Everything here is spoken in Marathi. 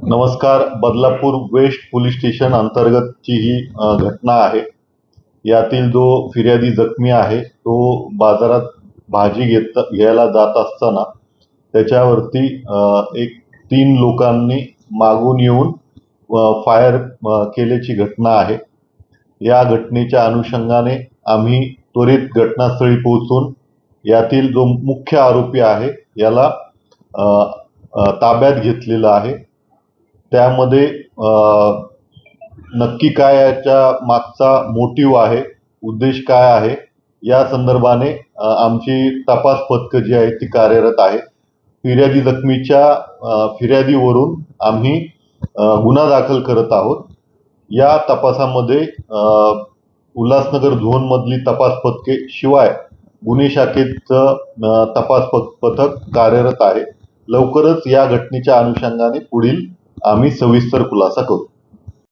नमस्कार. बदलापूर वेस्ट पोलीस स्टेशन अंतर्गतची ही घटना आहे. यातील जो फिर्यादी जखमी आहे तो बाजारात भाजी घ्यायला जात असताना त्याच्यावरती एक 3 लोकांनी मागून येऊन फायर केल्याची घटना आहे. या घटनेच्या अनुषंगाने आम्ही त्वरित घटनास्थळी पोहोचून यातील जो मुख्य आरोपी आहे याला ताब्यात घेतलेला आहे. त्यामध्ये नक्की काय याच्या मागचा मोटिव्ह आहे, उद्देश काय आहे या संदर्भाने आमची तपास पथकं जी आहेत ती कार्यरत आहे. फिर्यादी जखमीच्या फिर्यादीवरून आम्ही गुन्हा दाखल करत आहोत. या तपासामध्ये उल्हासनगर झोन मधली तपास पथके शिवाय गुन्हे शाखेचं तपास पथक कार्यरत आहे. लवकरच या घटनेच्या अनुषंगाने पुढील आम्ही सविस्तर खुलासा करू.